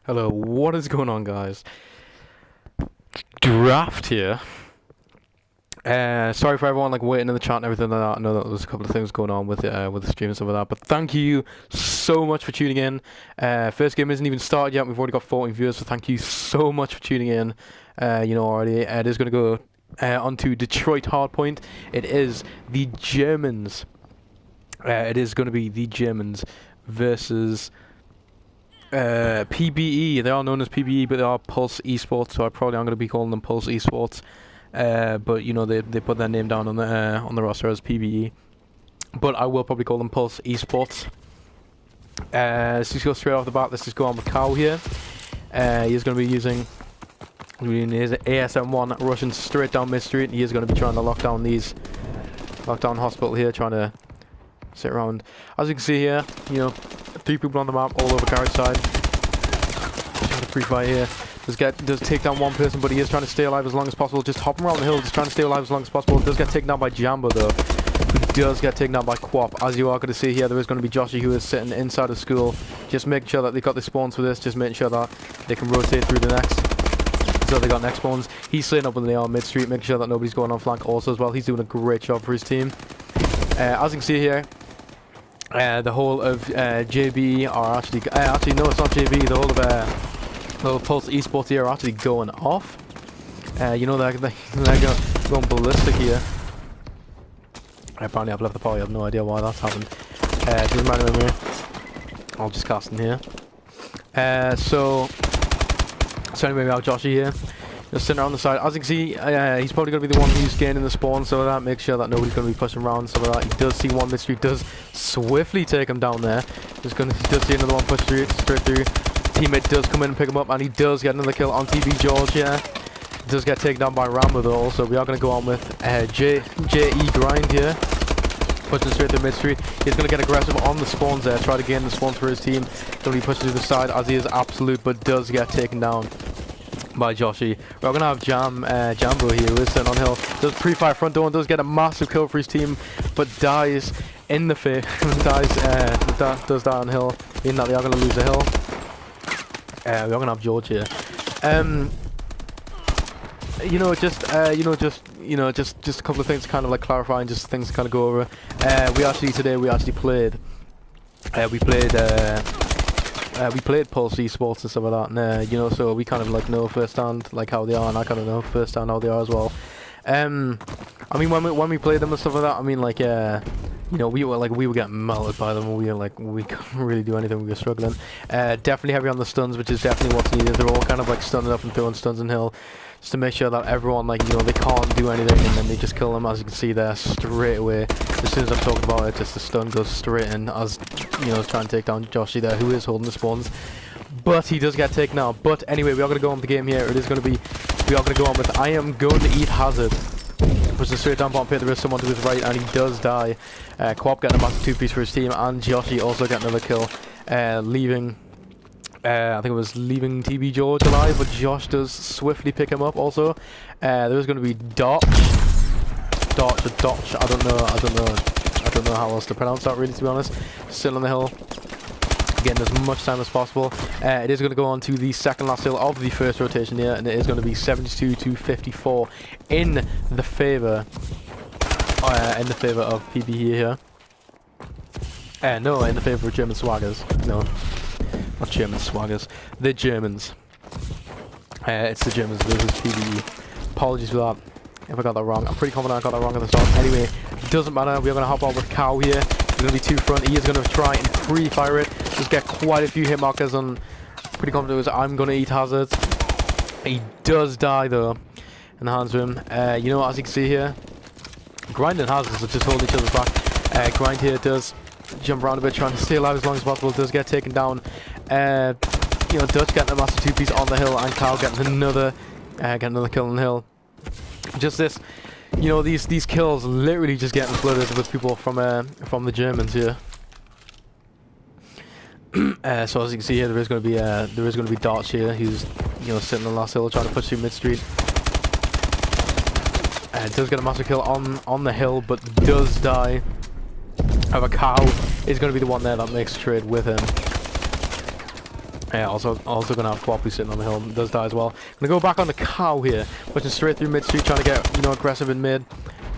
Hello, what is going on, guys? Draft here. Sorry for everyone like waiting in the chat and everything like that. I know that there's a couple of things going on with the stream and stuff like that, but thank you so much for tuning in. First game isn't even started yet. We've already got 14 viewers, so thank you so much for tuning in. Already it is going to go on to Detroit Hardpoint. It is the Germans. It is going to be the Germans versus PBE. They are known as PBE, but they are PulseEsports, so I probably am going to be calling them PulseEsports. But you know they put their name down on the roster as PBE, but I will probably call them PulseEsports. Let's just go straight off the bat. Let's just go on with Cow here. He's going to be using his ASM1 rushing straight down mid street. He is going to be trying to lock down hospital here, trying to sit around. As you can see here, you know, 3 people on the map, all over garage side. Trying to pre-fight here. Does take down 1 person, but he is trying to stay alive as long as possible. Just hopping around the hill, just trying to stay alive as long as possible. Does get taken down by Jambo though. He does get taken down by Quap. As you are going to see here, there is going to be Joshy who is sitting inside of school, just making sure that they got the spawns for this, just making sure that they can rotate through the next. So they got next spawns. He's sitting up when they are mid street, making sure that nobody's going on flank also as well. He's doing a great job for his team. As you can see here, the whole of JB are actually no, it's not JB. The whole of PulseEsports here are actually going off. You know they're going ballistic here. Apparently I've left the party. I have no idea why that's happened. Doesn't matter anyway. I'll just cast in here. So anyway, we have Joshy here. Just sitting around the side. As you can see, he's probably going to be the one who's gaining the spawn, so that makes sure that nobody's going to be pushing around. So that he does see one mystery, does swiftly take him down there. He does see another one push straight through. Teammate does come in and pick him up, and he does get another kill on TB George. Yeah, does get taken down by Rambo though. So we are going to go on with JE Grind here, pushing straight through mid street. He's going to get aggressive on the spawns there, try to gain the spawns for his team. Going to be pushing to the side as he is absolute, but does get taken down by Joshy. We're gonna have Jambo here, who is sitting on hill. Does pre-fire front door and does get a massive kill for his team, but dies in the face. Does die on hill, meaning that they are gonna lose the hill. We're gonna have George here. Just a couple of things to kind of like clarify and just things to kind of go over. We played PulseEsports and stuff like that, and you know, so we kind of like know firsthand like how they are, and I kind of know firsthand how they are as well. I mean, when we played them and stuff like that, I mean, like, you know, we were getting melted by them. We couldn't really do anything. We were struggling. Definitely heavy on the stuns, which is definitely what's needed. They're all kind of like stunning up and throwing stuns in hill, just to make sure that everyone, like, you know, they can't do anything, and then they just kill them. As you can see there, straight away. As soon as I'm talking about it, just the stun goes straight in, as you know, trying to take down Joshy there, who is holding the spawns. But he does get taken out. But anyway, we are going to go on with the game here. It is going to be, we are going to go on with I am going to eat Hazard. Pushes straight down bottom pit. There is someone to his right, and he does die. Quap getting a massive 2-piece for his team, and Joshy also getting another kill, leaving. I think it was leaving TB George alive, but Josh does swiftly pick him up also. There is going to be Dotch. I don't know how else to pronounce that really, to be honest. Still on the hill, getting as much time as possible. It is going to go on to the second last hill of the first rotation here, and it is going to be 72 to 54 in the favor of PB here. No, in the favor of German Swaggers. No, not German Swaggers. The Germans. It's the Germans versus PB. Apologies for that if I got that wrong. I'm pretty confident I got that wrong at the start. Anyway, doesn't matter. We're going to hop on with Cow here. There's going to be 2 front. He is going to try and pre-fire it. Just get quite a few hit markers on. Pretty confident it was I'm going to eat Hazard. He does die though in the hands of him. You know, as you can see here, Grind and Hazard are just holding each other's back. Grind here does jump around a bit, trying to stay alive as long as possible. Does get taken down. You know, Dutch getting a massive 2-piece on the hill, and Cow getting another kill on the hill. Just this, you know, these kills literally just getting flooded with people from the Germans here. So as you can see here, there is going to be Darts here, who's, you know, sitting on the last hill trying to push through mid street. Does get a massive kill on the hill, but does die. However, Cow is going to be the one there that makes a trade with him. Also gonna have Quapu sitting on the hill, and does die as well. Gonna go back on the cow here, pushing straight through mid street, trying to get, you know, aggressive in mid.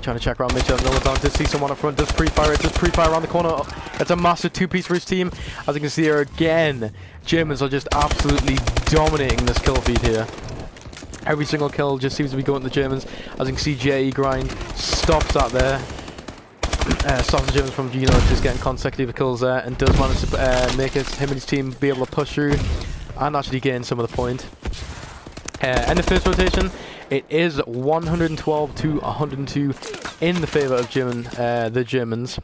Trying to check around mid, no one's on. Does see someone up front, does pre-fire it, does pre-fire around the corner. It's a massive two-piece for his team. As you can see here again, Germans are just absolutely dominating this kill feed here. Every single kill just seems to be going to the Germans. As you can see, JE grind stops that there. Stops the Germans from, you know, just getting consecutive kills there, and does manage to make him and his team be able to push through and actually gain some of the point. And the first rotation, it is 112 to 102 in the favour of the Germans.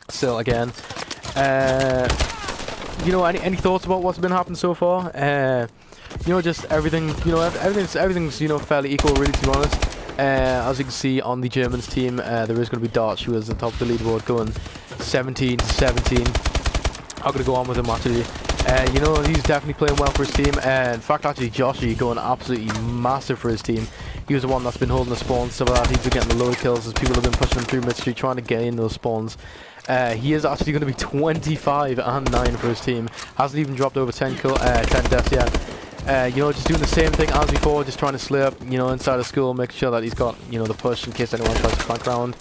Still, again, you know, any thoughts about what's been happening so far? You know, just everything. You know, everything's you know, fairly equal, really, to be honest. As you can see on the Germans team, there is going to be Dart, who is at the top of the leaderboard, going 17 to 17. I'm going to go on with him actually. You know, he's definitely playing well for his team. In fact, actually, Joshy going absolutely massive for his team. He was the one that's been holding the spawns, so that he's been getting the load kills as people have been pushing him through mid street, trying to gain those spawns. He is actually going to be 25 and 9 for his team. Hasn't even dropped over 10 deaths yet. You know, just doing the same thing as before, just trying to slay up, you know, inside of school, make sure that he's got, you know, the push in case anyone tries to flank around.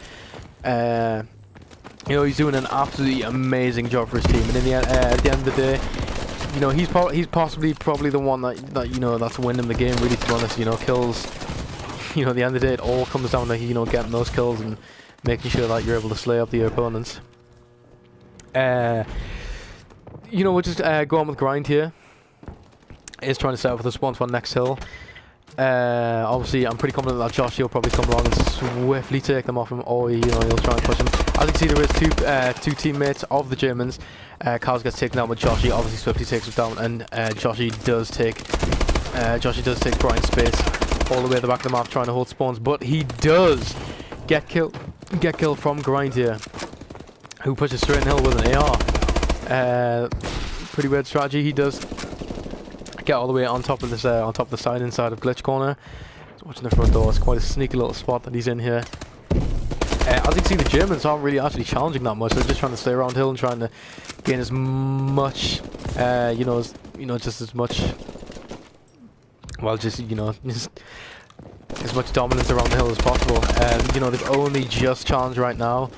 You know, he's doing an absolutely amazing job for his team, and in the end, at the end of the day, you know, he's probably the one that you know, that's winning the game, really, to be honest. You know, kills, you know, at the end of the day, it all comes down to, you know, getting those kills and making sure that you're able to slay up the opponents. You know, we'll just go on with grind here. Is trying to set up for the spawn for next hill. Obviously, I'm pretty confident that Josh will probably come along and swiftly take them off him, or, you know, he'll try and push him. As you can see, there is two teammates of the Germans. Carls gets taken down, but Joshy obviously swiftly takes him down, and Joshy does take Brian's space all the way at the back of the map, trying to hold spawns. But he does get killed from Grind here, who pushes straight in hill with an AR. Pretty weird strategy. He does get all the way on top of this, on top of the side inside of Glitch Corner. He's watching the front door. It's quite a sneaky little spot that he's in here. As you can see, the Germans aren't really actually challenging that much. They're just trying to stay around hill and trying to gain as much, just as much. Well, just as much dominance around the hill as possible. You know, they've only just challenged right now.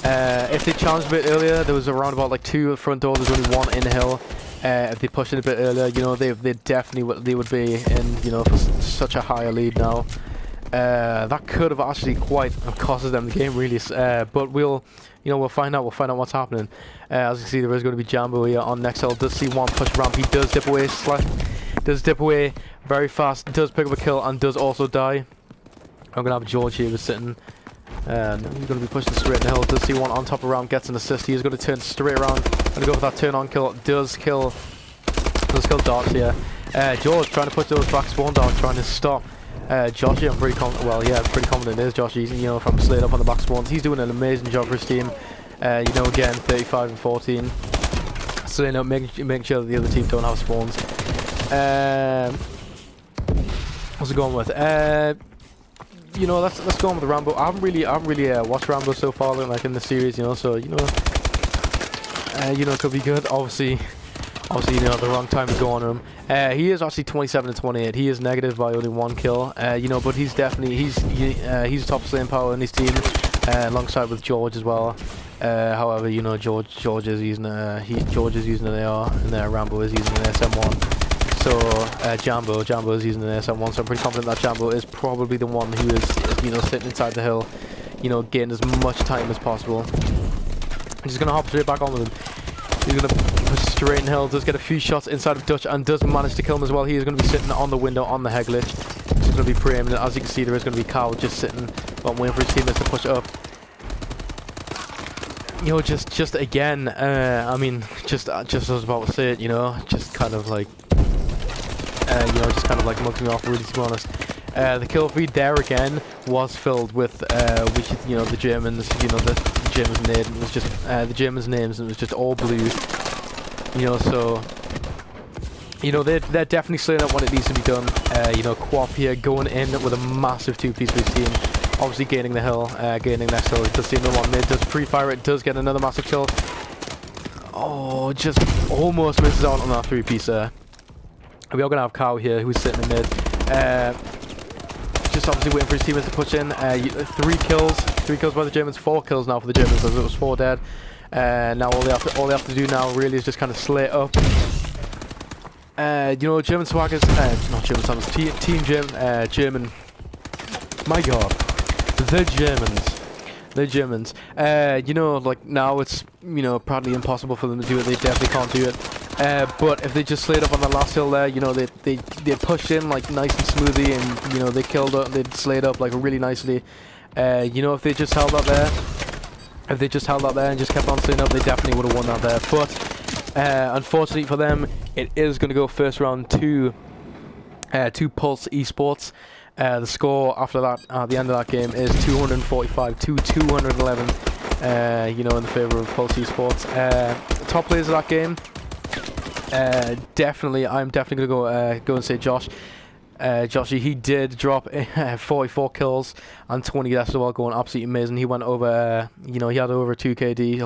If they challenged a bit earlier, there was around about like 2 at front door. There's only 1 in the hill. If they pushed it a bit earlier, you know, they would be in, you know, for such a higher lead now. That could have actually quite costed them the game, really. But we'll find out. We'll find out what's happening. As you can see, there is going to be Jambo here on next hill. Does see one push ramp. He does dip away. Does dip away very fast. Does pick up a kill and does also die. I'm gonna have George here, who's sitting. He's going to be pushing straight in the hill. Does see one on top of ramp. Gets an assist. He is going to turn straight around. Going to go for that turn on kill. Does kill Darts here. George trying to push those back spawn down, trying to stop Joshy. I'm pretty confident. Well, yeah, I'm pretty confident it is Joshy. You know, from slid up on the back spawns, he's doing an amazing job for his team. You know, again, 35 and 14. So, you know, making sure that the other team don't have spawns. What's it going with? You know, let's go on with the Rambo. I haven't really watched Rambo so far, like in the series. You know, so you know, it could be good. Obviously, you know, the wrong time to go on him. He is actually 27 to 28. He is negative by only 1 kill. You know, but he's definitely he's top slaying power in his team, alongside with George as well. However, you know, George is using an AR, and Rambo is using an SM1. So Jambo is using an SM1. So I'm pretty confident that Jambo is probably the one who is you know, sitting inside the hill, you know, getting as much time as possible. I'm just gonna hop straight back on with him. He's gonna push straight in hill. Does get a few shots inside of Dutch and does manage to kill him as well. He is gonna be sitting on the window on the head glitch. He's gonna be pre-aiming. As you can see, there is gonna be Carl just sitting, waiting for his teammates to push it up. You know, just again, I mean, just as I was about to say it, you know, just kind of like, you know, just kind of like mugging me off, really, to be honest. The kill feed there again was filled with, you know, the Germans, you know, the Germans' name. It was just the Germans' names, and it was just all blue. You know, so you know, they're definitely slaying up when it needs to be done. You know, Quap here going in with a massive 2-piece for his team. Obviously gaining the hill, gaining next hill. Does see another one mid, does pre-fire it, does get another massive kill. Oh, just almost misses out on that 3-piece there. We are going to have Cow here, who's sitting in mid. Just obviously waiting for his teammates to push in. 3 kills by the Germans, 4 kills now for the Germans, as it was 4 dead. Now all they have to do now really is just kind of slay up. You know, German swaggers, not German swaggers, Team German. My God, the Germans. You know, like now it's, you know, probably impossible for them to do it. They definitely can't do it. But if they just slayed up on the last hill there, you know, they pushed in like nice and smoothly, and you know they killed up, they slayed up like really nicely. You know, if they just held up there, and just kept on slaying up, they definitely would have won that there. But unfortunately for them, it is going to go first round to Pulse Esports. The score after that, at the end of that game, is 245 to 211. You know, in the favour of Pulse Esports. Top players of that game. I'm definitely gonna go and say Josh. Joshy, he did drop 44 kills and 20 deaths as well, going absolutely amazing. He went over, you know, he had over 2 KD.